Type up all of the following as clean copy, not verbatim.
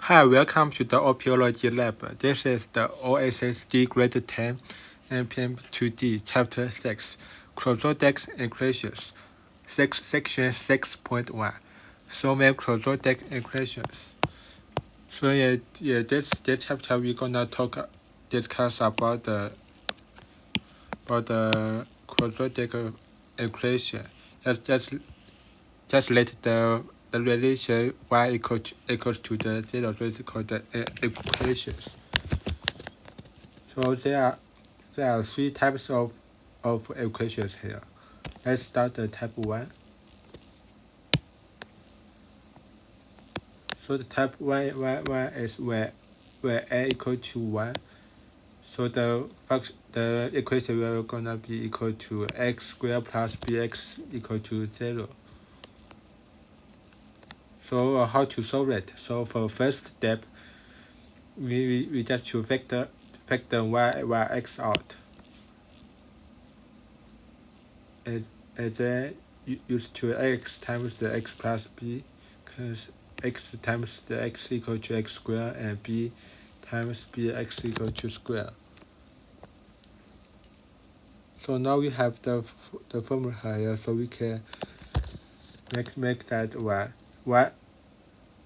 Hi, welcome to the OPOLab. This is the OSSD grade 10 NPM 2D chapter 6, Quadratic equations, section 6.1, solving quadratic equations. So this chapter we're gonna discuss about the quadratic equation. Just let the relation y equals to the 0, so it's called the equations. So there are three types of equations here. Let's start the type 1. So the type 1 is where a equal to 1. So the equation will gonna be equal to x squared plus bx equal to 0. So how to solve it? So for first step, we just to factor yx out, and then use to x times the x plus b, because x times the x equal to x squared and b times bx equal to square. So now we have the formula here, so we can make that y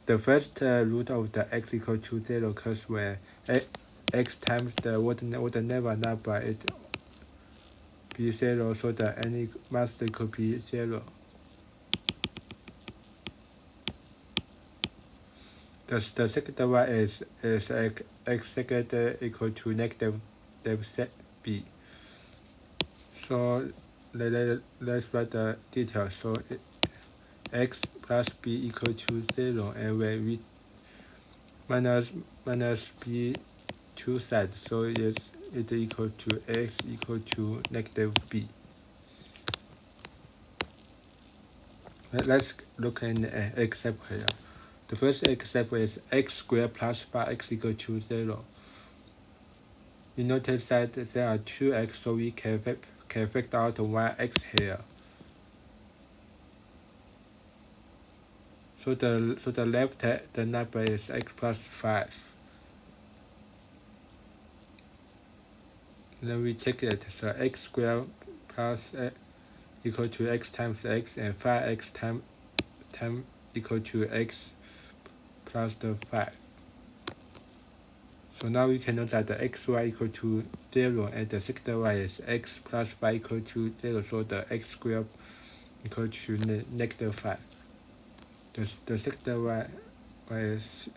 the first root of the x equal to 0, because when x times the whatever number it be 0, so the n must equal be 0. The second one is x second equal to negative b. So let's write the details. So x plus b equal to 0, and when we minus b two sides, so it equal to x equal to negative b. Let's look at an example here. The first example is x squared plus 5x equal to 0. You notice that there are two x, so we can factor out one x here. So the left the number is x plus 5. Then we check it. So x squared plus equal to x times x, and 5x time equal to x plus the 5. So now we can note that the xy equal to 0, and the second one is x plus y equal to 0, so the x squared equal to negative 5. The second one is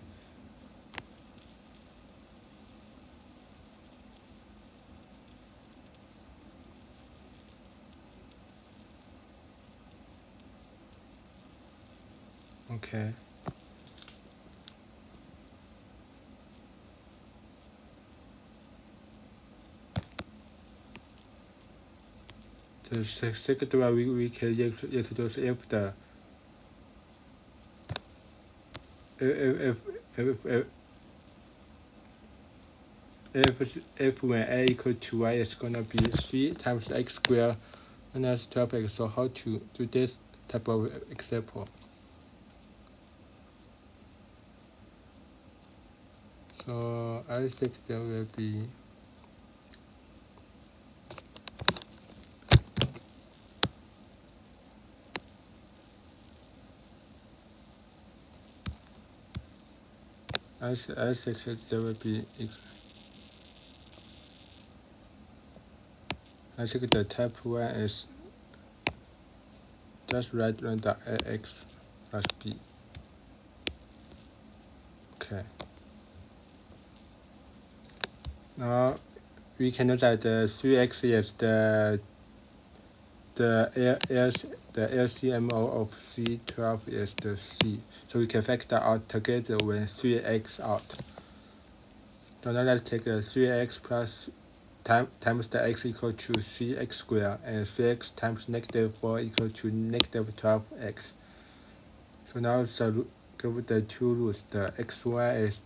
okay. The second one we can introduce if when a equal to y is gonna be 3 times x squared minus 12x. So how to do this type of example? So I think there will be I think there will be I think the type 1 is just write the ax plus b. Okay. Now we can know that the 3x is the LCM of C12 is the C. So we can factor out together when 3x out. So now let's take 3x plus times the x equal to 3x squared, and 3x times negative 4 equal to negative 12x. So now give the two roots. The xy is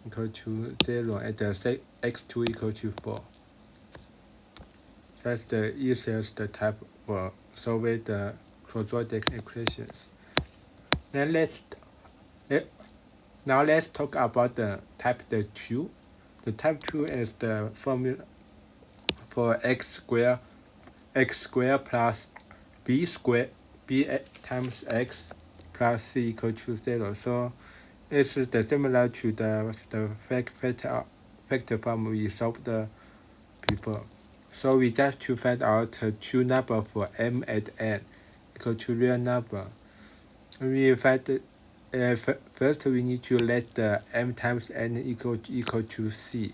equal to 0, and the x2 equal to 4. That's the easiest type for solving the quadratic equations. Then let's Now let's talk about the type 2. The type 2 is the formula for x squared plus b squared b times x plus c equal to 0. So it's similar to the factor form we solved before. So we just to find out two number for m at n equal to real number. We find first we need to let the m times n equal to c,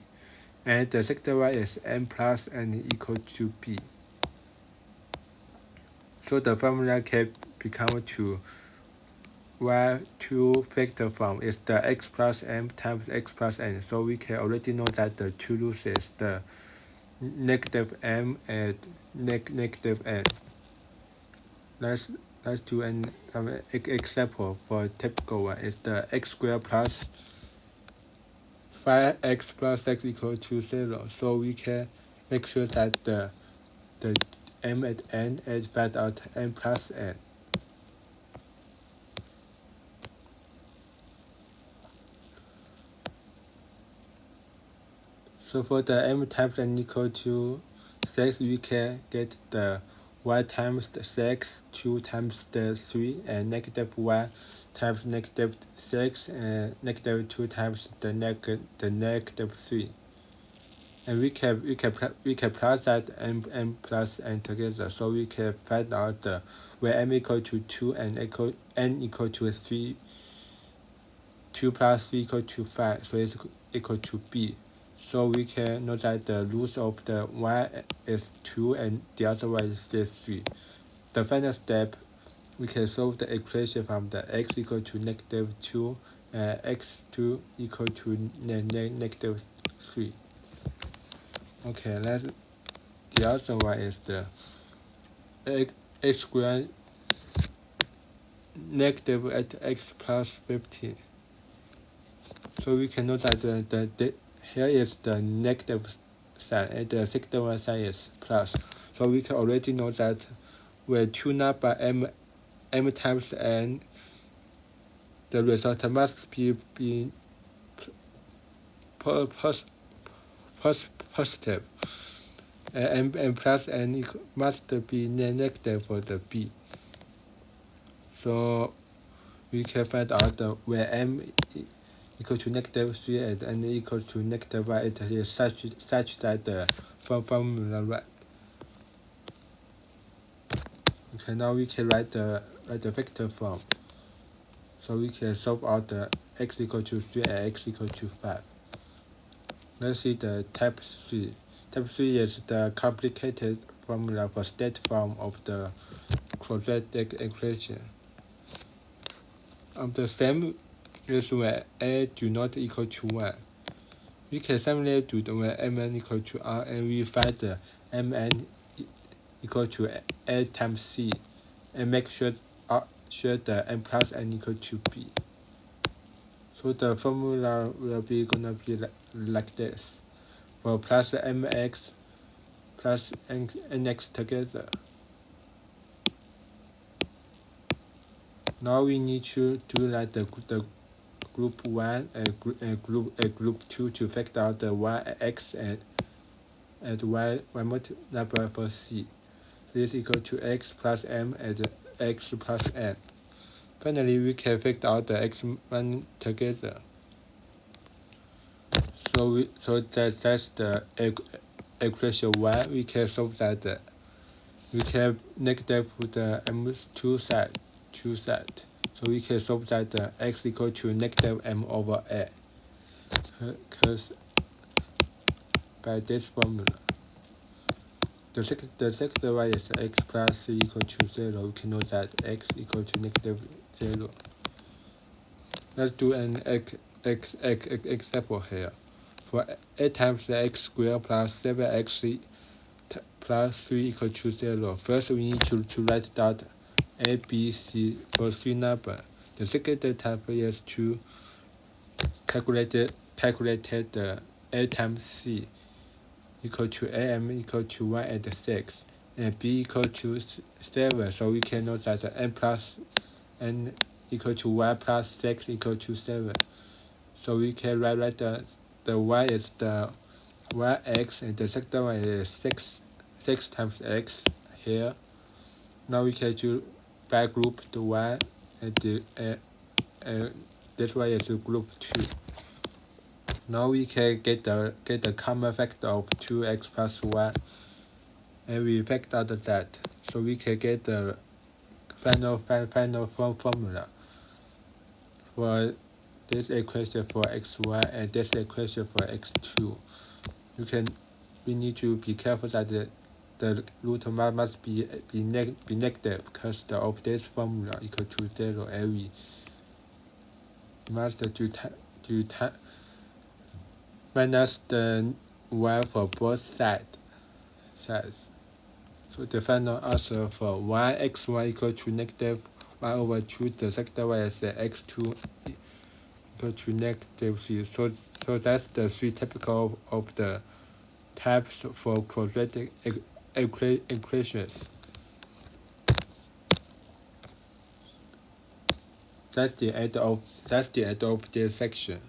and the second one is m plus n equal to b. So the formula can become to two factor form is the x plus m times x plus n. So we can already know that the two roots is the negative m and negative n. Let's do an example for typical one. Is the x squared plus 5x plus x equal to 0. So we can make sure that the m at n is find out n plus n. So for the m times n equal to 6, we can get the y times the 6, 2 times the 3, and negative y times negative 6, and negative 2 times the negative 3. And we can plus that m plus n together, so we can find out the where m equal to 2 and n equal to 3, 2 plus 3 equal to 5, so it's equal to b. So we can know that the roots of the y is 2 and the other one is 3. The final step, we can solve the equation from the x equal to negative 2 and x2 equal to negative 3. Okay, the other one is the x squared negative at x plus 15. So we can know that here is the negative sign and the second one sign is plus. So we can already know that where two number m times n, the result must be positive. M plus n must be negative for the b. So we can find out where m equal to negative 3 and n equal to negative 1, it is such that the formula right. Okay, now we can write the vector form. So we can solve out the x equal to 3 and x equal to 5. Let's see the type 3. Type 3 is the complicated formula for state form of the quadratic equation. The same is when a do not equal to 1. We can similarly do the when mn equal to r, and we find the mn equal to a times c, and make sure the m plus n equal to b. So the formula will be gonna be like this: for plus mx plus nx together. Now we need to do like the group 1 and group 2 to factor out the yx and y number for c. This is equal to x plus m and x plus n. Finally, we can factor out the x1 together. So that's the equation 1. We can solve that. We can negative the m2 side. So we can solve that x equal to negative m over a. Because by this formula. The second one is x plus c equal to 0. We can know that x equal to negative 0. Let's do an example here. For a times the x squared plus 7x plus 3 equal to 0. First we need to write down a, b, c for 3 number. The second type is to calculate the a times c equal to am equal to 1 and 6, and b equal to 7. So we can know that n plus n equal to 1 plus 6 equal to 7. So we can write the y is the yx, and the second one is 6 times x here. Now we can do back group the y, and this one is group 2. Now we can get the common factor of 2x plus 1, and we factor out that, so we can get the final formula for this equation for x1 and this equation for x2. We need to be careful that the root must be negative, because of this formula equal to 0, and we must do minus the 1 for both sides. So the final answer for x1 equal to negative 1 over 2, the second one is x2 equal to negative 3. So that's the 3 typical of the types for quadratic equations. That's the end of this section.